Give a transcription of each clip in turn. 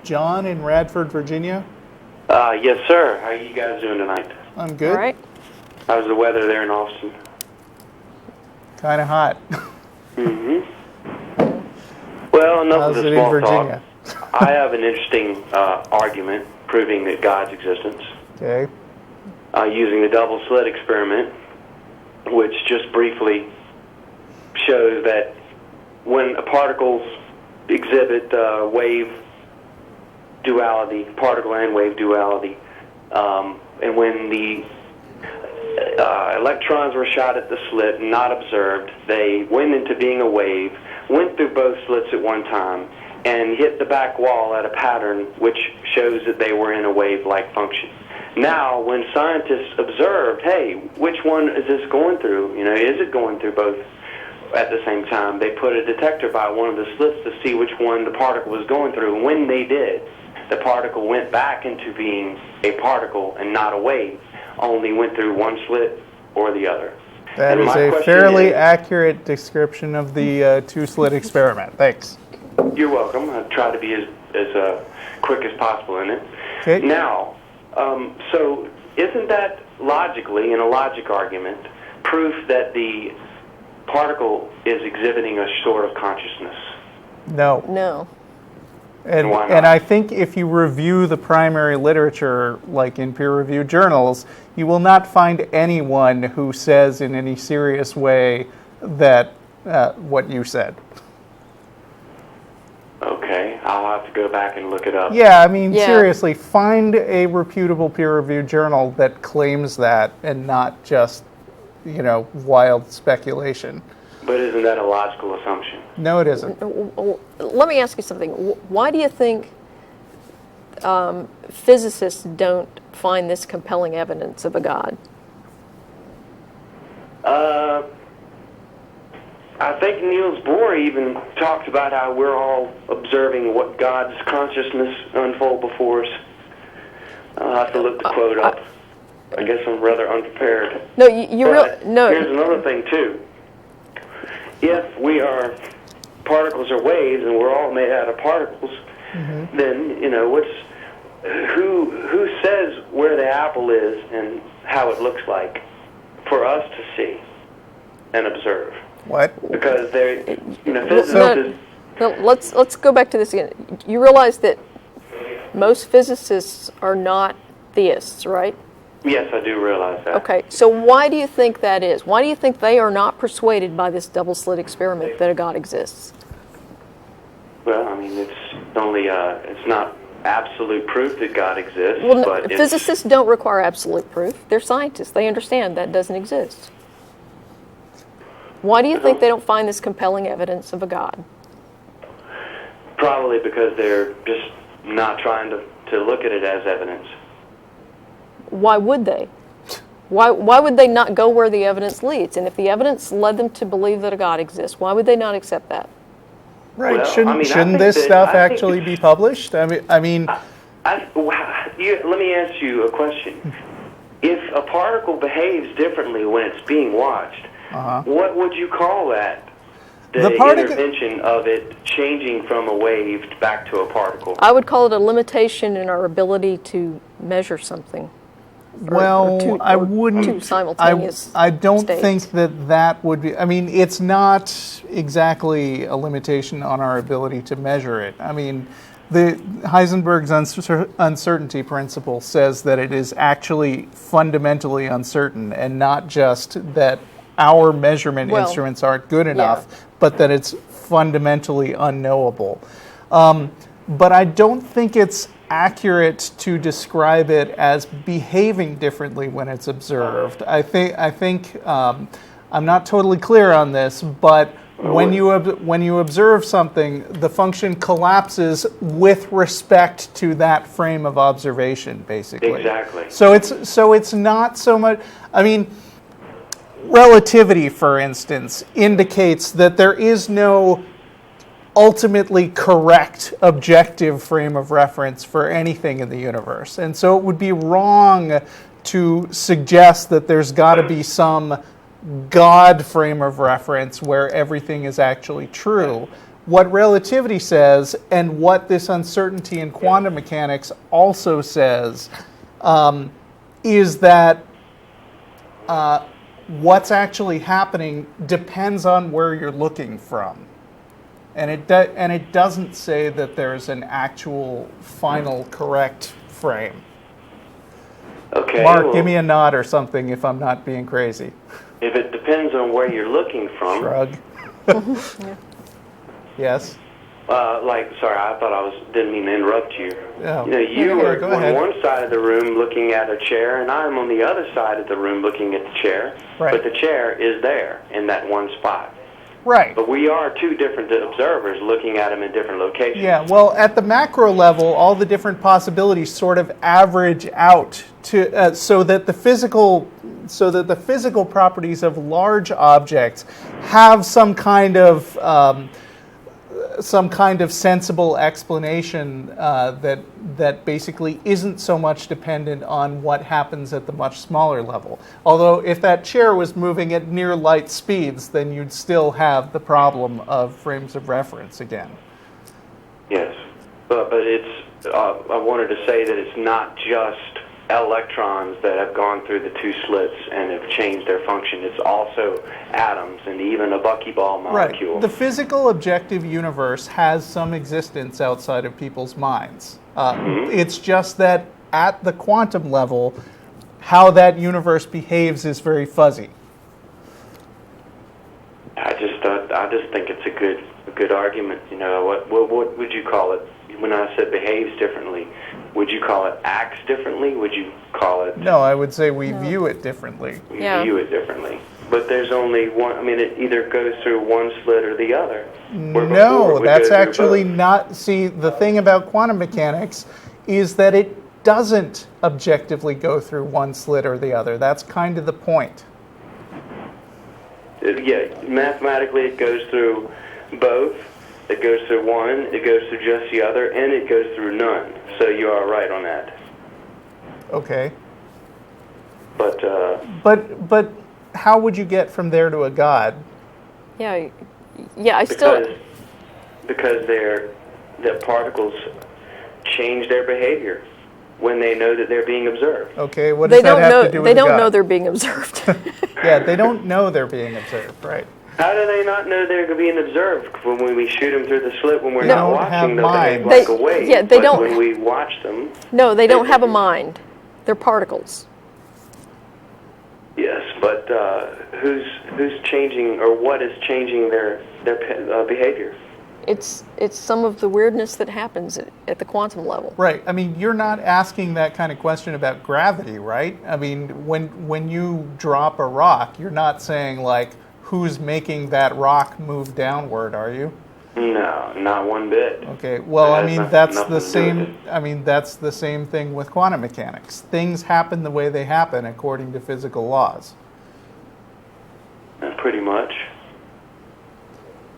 John in Radford, Virginia. Yes, sir. How are you guys doing tonight? I'm good. All right. How's the weather there in Austin? Kind of hot. Well, enough How's of it the in small Virginia? talk. I have an interesting argument proving that God's existence Okay. using the double slit experiment, which just briefly shows that when particles exhibit wave duality, particle and wave duality, and when the electrons were shot at the slit and not observed, they went into being a wave, went through both slits at one time, and hit the back wall at a pattern which shows that they were in a wave-like function. Now, when scientists observed, hey, which one is this going through? You know, is it going through both at the same time? They put a detector by one of the slits to see which one the particle was going through. And when they did, the particle went back into being a particle and not a wave, only went through one slit or the other. That is a fairly accurate description of the two-slit experiment. Thanks. You're welcome. I try to be as quick as possible in it. Okay. Now, so isn't that logically, in a logic argument, proof that the particle is exhibiting a sort of consciousness? No. No. And why not? and I think if you review the primary literature, like in peer-reviewed journals, you will not find anyone who says in any serious way that what you said. Okay, I'll have to go back and look it up. Yeah, I mean, Yeah. seriously, find a reputable peer-reviewed journal that claims that and not just, wild speculation. But isn't that a logical assumption? No, it isn't. Let me ask you something. Why do you think physicists don't find this compelling evidence of a God? I think Niels Bohr even talked about how we're all observing what God's consciousness unfold before us. I'll have to look the quote up. I guess I'm rather unprepared. No, No. Here's another thing too. If we are particles or waves, and we're all made out of particles, then who says where the apple is and how it looks like for us to see and observe? What? Because physicists. No, let's go back to this again. You realize that most physicists are not theists, right? Yes, I do realize that. Okay, so why do you think that is? Why do you think they are not persuaded by this double-slit experiment that a God exists? Well, I mean, it's not absolute proof that God exists. Well, but physicists don't require absolute proof. They're scientists. They understand that doesn't exist. Why do you think they don't find this compelling evidence of a God? Probably because they're just not trying to look at it as evidence. Why would they? Why would they not go where the evidence leads? And if the evidence led them to believe that a God exists, why would they not accept that? Right? Well, shouldn't this stuff actually be published? Let me ask you a question. If a particle behaves differently when it's being watched, what would you call that? The intervention of it changing from a wave back to a particle. I would call it a limitation in our ability to measure something. I wouldn't. Two simultaneous I don't states. think that would be. I mean, it's not exactly a limitation on our ability to measure it. I mean, the Heisenberg's uncertainty principle says that it is actually fundamentally uncertain, and not just that our measurement instruments aren't good enough, but that it's fundamentally unknowable. But I don't think it's accurate to describe it as behaving differently when it's observed. I think I'm not totally clear on this, but when you observe something, the function collapses with respect to that frame of observation, basically. Exactly. So it's not so much. I mean, relativity, for instance, indicates that there is no ultimately correct objective frame of reference for anything in the universe. And so it would be wrong to suggest that there's got to be some God frame of reference where everything is actually true, What relativity says, and what this uncertainty in quantum mechanics also says, is that what's actually happening depends on where you're looking from. And it doesn't say that there's an actual final correct frame. Okay. Mark, well, give me a nod or something if I'm not being crazy. If it depends on where you're looking from. Shrug. Yeah. Yes. Sorry, I thought didn't mean to interrupt you. Oh. You are go on ahead. one side of the room looking at a chair, and I'm on the other side of the room looking at the chair. Right. But the chair is there in that one spot. Right. But we are two different observers looking at them in different locations. Yeah, well, at the macro level, all the different possibilities sort of average out to so that the physical properties of large objects have some kind of sensible explanation that basically isn't so much dependent on what happens at the much smaller level. Although if that chair was moving at near light speeds, then you'd still have the problem of frames of reference again. Yes, but it's. I wanted to say that it's not just electrons that have gone through the two slits and have changed their function. It's also atoms and even a buckyball molecule. Right. The physical objective universe has some existence outside of people's minds. It's just that at the quantum level, how that universe behaves is very fuzzy. I just think it's a good argument. What would you call it? When I said behaves differently, would you call it acts differently? Would you call it? No, I would say we view it differently. We view it differently. But there's only one. I mean, it either goes through one slit or the other. No, that's actually not. See, the thing about quantum mechanics is that it doesn't objectively go through one slit or the other. That's kind of the point. Mathematically, it goes through both. It goes through one, it goes through just the other, and it goes through none. So you are right on that. Okay. But how would you get from there to a god? I because still. Because the particles change their behavior when they know that they're being observed. Okay, what does that have to do with They don't God? know they're being observed. Yeah, they don't know they're being observed, right? How do they not know they're being observed when we shoot them through the slit when we're They not don't watching have them? They minds. like a wave. Yeah, they but don't- when we watch them. No, they don't have a mind. They're particles. Yes, but who's changing or what is changing their behavior? It's some of the weirdness that happens at the quantum level. Right. I mean, you're not asking that kind of question about gravity, right? I mean, when you drop a rock, you're not saying like, who's making that rock move downward, are you? No, not one bit. Okay. Well, I That has mean, nothing that's to the do with same. it. I mean, that's the same thing with quantum mechanics. Things happen the way they happen according to physical laws. Pretty much.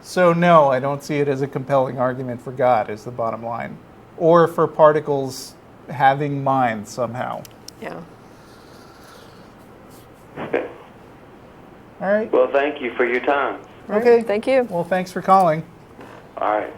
So no, I don't see it as a compelling argument for God, is the bottom line, or for particles having minds somehow. Yeah. Okay. All right. Well, thank you for your time. Okay. Thank you. Well, thanks for calling. All right.